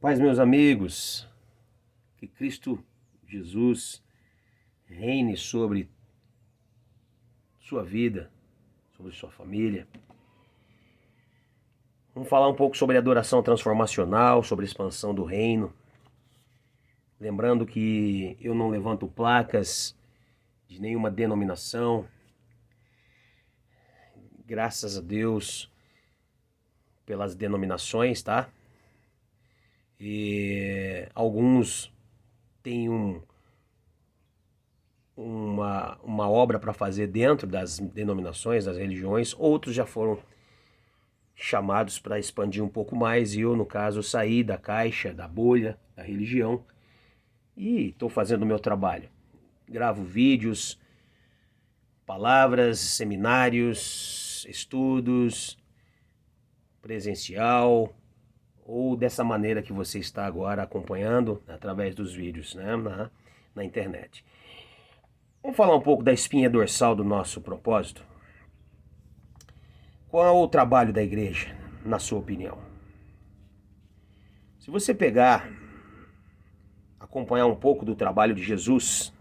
Paz, meus amigos, que Cristo Jesus reine sobre sua vida, sobre sua família. Vamos falar um pouco sobre adoração transformacional, sobre a expansão do reino. Lembrando que eu não levanto placas de nenhuma denominação. Graças a Deus pelas denominações, tá? E alguns têm uma obra para fazer dentro das denominações, das religiões, outros já foram chamados para expandir um pouco mais, e eu, no caso, saí da caixa, da bolha, da religião, e estou fazendo o meu trabalho. Gravo vídeos, palavras, seminários, estudos, presencial, ou dessa maneira que você está agora acompanhando através dos vídeos, né, na internet. Vamos falar um pouco da espinha dorsal do nosso propósito? Qual é o trabalho da igreja, na sua opinião? Se você pegar, acompanhar um pouco do trabalho de Jesus,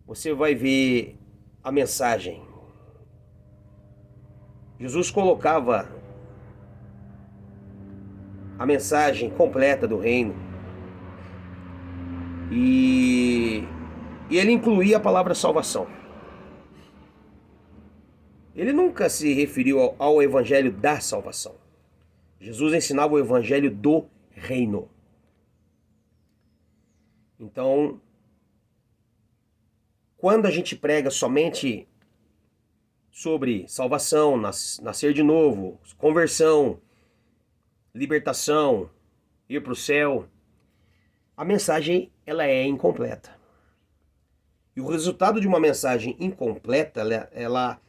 você vai ver a mensagem. Jesus colocava a mensagem completa do reino e ele incluía a palavra salvação. Ele nunca se referiu ao evangelho da salvação. Jesus ensinava o evangelho do reino. Então, quando a gente prega somente sobre salvação, nascer de novo, conversão, libertação, ir para o céu, a mensagem ela é incompleta. E o resultado de uma mensagem incompleta, ela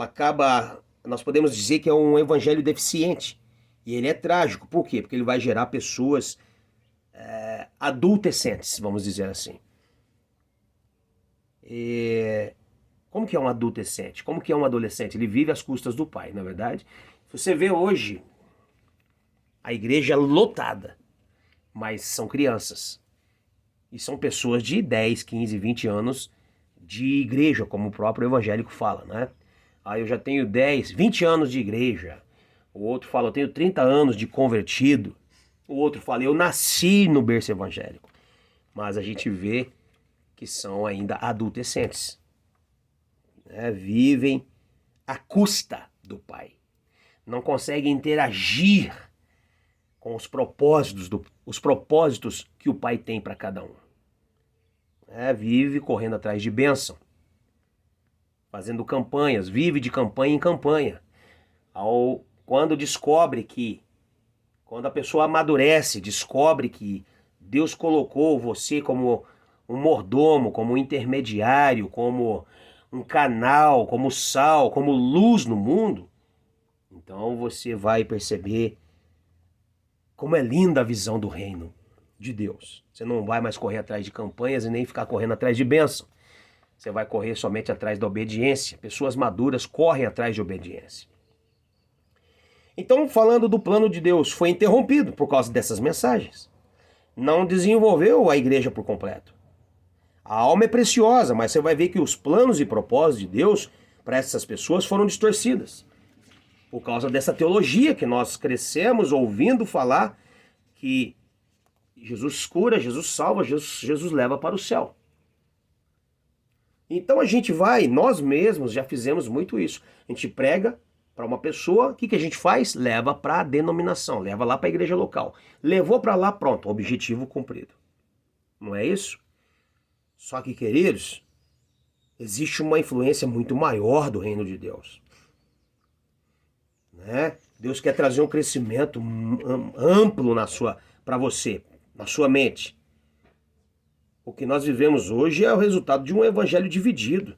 acaba, nós podemos dizer que é um evangelho deficiente. E ele é trágico. Por quê? Porque ele vai gerar pessoas adultescentes, vamos dizer assim. Como que é um adultescente? Como que é um adolescente? Ele vive às custas do pai, na verdade. Você vê hoje a igreja lotada, mas são crianças. E são pessoas de 10, 15, 20 anos de igreja, como o próprio evangélico fala, né? Eu já tenho 10, 20 anos de igreja. O outro fala, eu tenho 30 anos de convertido. O outro fala, eu nasci no berço evangélico. Mas a gente vê que são ainda adultescentes, né? Vivem à custa do pai. Não conseguem interagir com os propósitos que o pai tem para cada um. Vive correndo atrás de bênção, fazendo campanhas, vive de campanha em campanha. Quando a pessoa amadurece, descobre que Deus colocou você como um mordomo, como um intermediário, como um canal, como sal, como luz no mundo, então você vai perceber como é linda a visão do reino de Deus. Você não vai mais correr atrás de campanhas e nem ficar correndo atrás de bênção. Você vai correr somente atrás da obediência. Pessoas maduras correm atrás de obediência. Então, falando do plano de Deus, foi interrompido por causa dessas mensagens. Não desenvolveu a igreja por completo. A alma é preciosa, mas você vai ver que os planos e propósitos de Deus para essas pessoas foram distorcidas. Por causa dessa teologia que nós crescemos ouvindo falar que Jesus cura, Jesus salva, Jesus leva para o céu. Então a gente nós mesmos já fizemos muito isso. A gente prega para uma pessoa, o que a gente faz? Leva para a denominação, leva lá para a igreja local. Levou para lá, pronto, objetivo cumprido. Não é isso? Só que, queridos, existe uma influência muito maior do reino de Deus. Né? Deus quer trazer um crescimento amplo para você, na sua mente. O que nós vivemos hoje é o resultado de um evangelho dividido.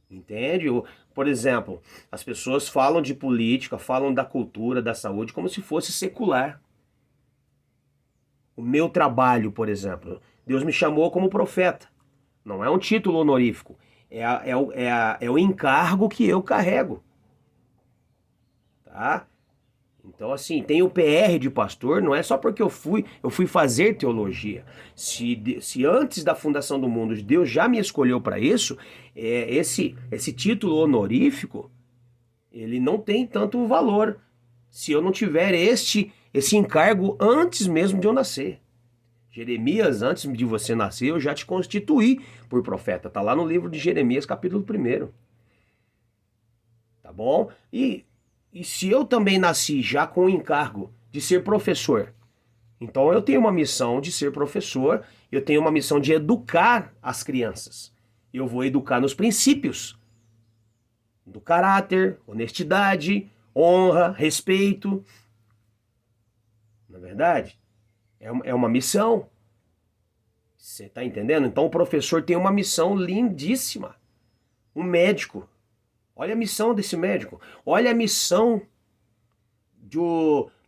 Entende? Por exemplo, as pessoas falam de política, falam da cultura, da saúde, como se fosse secular. O meu trabalho, por exemplo, Deus me chamou como profeta. Não é um título honorífico, é o encargo que eu carrego. Tá? Então, assim, tem o PR de pastor, não é só porque eu fui fazer teologia. Se antes da fundação do mundo Deus já me escolheu para isso, esse título honorífico, ele não tem tanto valor se eu não tiver esse encargo antes mesmo de eu nascer. Jeremias, antes de você nascer, eu já te constituí por profeta. Tá lá no livro de Jeremias, capítulo 1. Tá bom? E se eu também nasci já com o encargo de ser professor, então eu tenho uma missão de ser professor, eu tenho uma missão de educar as crianças. Eu vou educar nos princípios do caráter, honestidade, honra, respeito. Na verdade, é uma missão. Você está entendendo? Então o professor tem uma missão lindíssima. Um médico. Olha a missão desse médico. Olha a missão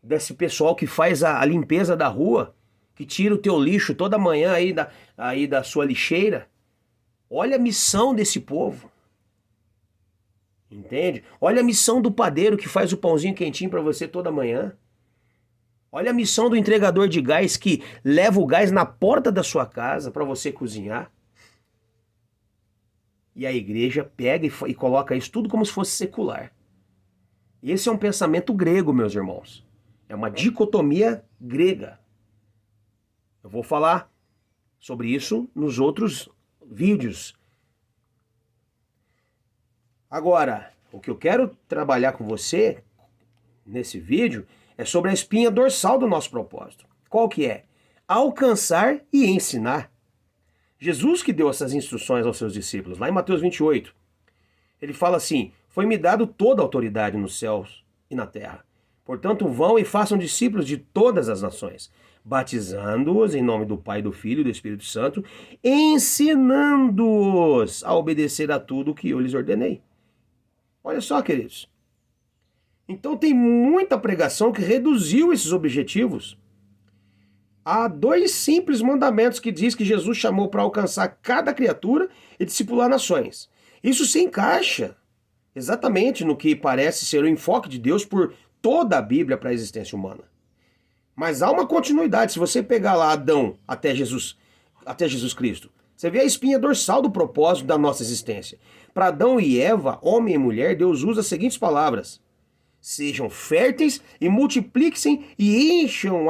desse pessoal que faz a limpeza da rua, que tira o teu lixo toda manhã aí da sua lixeira. Olha a missão desse povo. Entende? Olha a missão do padeiro que faz o pãozinho quentinho para você toda manhã. Olha a missão do entregador de gás que leva o gás na porta da sua casa para você cozinhar. E a igreja pega e coloca isso tudo como se fosse secular. Esse é um pensamento grego, meus irmãos. É uma dicotomia grega. Eu vou falar sobre isso nos outros vídeos. Agora, o que eu quero trabalhar com você nesse vídeo é sobre a espinha dorsal do nosso propósito. Qual que é? Alcançar e ensinar. Jesus que deu essas instruções aos seus discípulos, lá em Mateus 28. Ele fala assim: foi-me dado toda a autoridade nos céus e na terra. Portanto, vão e façam discípulos de todas as nações, batizando-os em nome do Pai, do Filho e do Espírito Santo, ensinando-os a obedecer a tudo o que eu lhes ordenei. Olha só, queridos. Então tem muita pregação que reduziu esses objetivos há 2 simples mandamentos que diz que Jesus chamou para alcançar cada criatura e discipular nações. Isso se encaixa exatamente no que parece ser o enfoque de Deus por toda a Bíblia para a existência humana. Mas há uma continuidade. Se você pegar lá Adão até Jesus Cristo, você vê a espinha dorsal do propósito da nossa existência. Para Adão e Eva, homem e mulher, Deus usa as seguintes palavras: sejam férteis e multipliquem e encham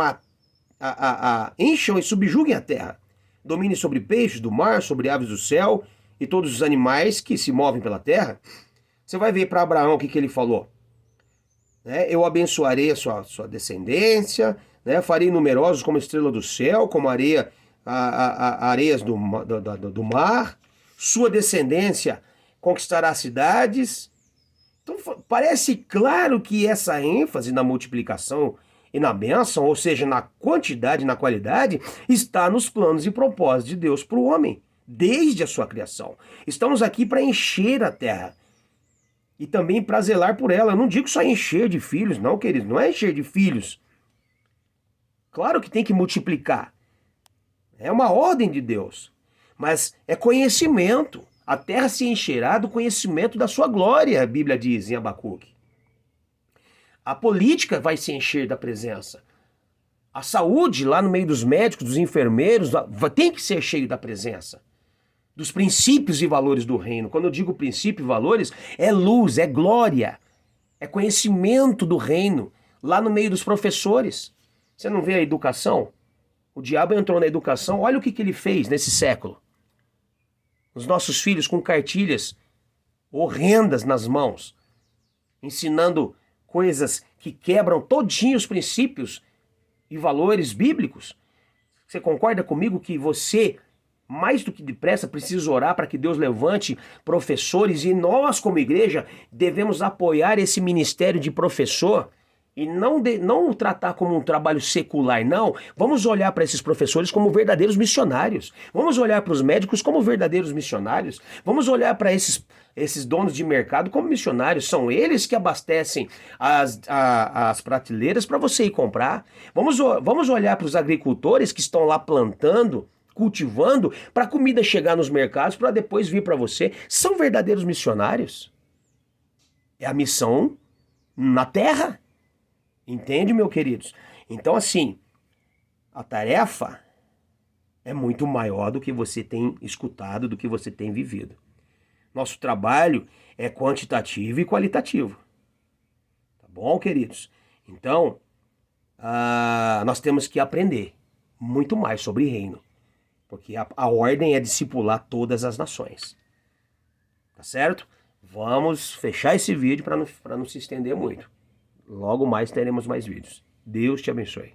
e subjuguem a terra. Domine sobre peixes do mar, sobre aves do céu e todos os animais que se movem pela terra. Você vai ver para Abraão o que ele falou. Eu abençoarei a sua descendência, farei numerosos como a estrela do céu, como areias do mar. Sua descendência conquistará cidades. Então parece claro que essa ênfase na multiplicação e na bênção, ou seja, na quantidade e na qualidade, está nos planos e propósitos de Deus para o homem, desde a sua criação. Estamos aqui para encher a terra e também para zelar por ela. Eu não digo só encher de filhos, não, querido, não é encher de filhos. Claro que tem que multiplicar. É uma ordem de Deus, mas é conhecimento. A terra se encherá do conhecimento da sua glória, a Bíblia diz em Abacuque. A política vai se encher da presença. A saúde, lá no meio dos médicos, dos enfermeiros, tem que ser cheio da presença. Dos princípios e valores do reino. Quando eu digo princípio e valores, é luz, é glória, é conhecimento do reino. Lá no meio dos professores. Você não vê a educação? O diabo entrou na educação, olha o que ele fez nesse século. Os nossos filhos com cartilhas horrendas nas mãos, ensinando coisas que quebram todinho os princípios e valores bíblicos. Você concorda comigo que você, mais do que depressa, precisa orar para que Deus levante professores e nós, como igreja, devemos apoiar esse ministério de professor e não tratar como um trabalho secular, não. Vamos olhar para esses professores como verdadeiros missionários. Vamos olhar para os médicos como verdadeiros missionários. Vamos olhar para esses donos de mercado como missionários. São eles que abastecem as prateleiras para você ir comprar. Vamos olhar para os agricultores que estão lá plantando, cultivando, para a comida chegar nos mercados, para depois vir para você. São verdadeiros missionários. É a missão na terra. Entende, meus queridos? Então, assim, a tarefa é muito maior do que você tem escutado, do que você tem vivido. Nosso trabalho é quantitativo e qualitativo. Tá bom, queridos? Então, nós temos que aprender muito mais sobre reino. Porque a ordem é discipular todas as nações. Tá certo? Vamos fechar esse vídeo para não se estender muito. Logo mais teremos mais vídeos. Deus te abençoe.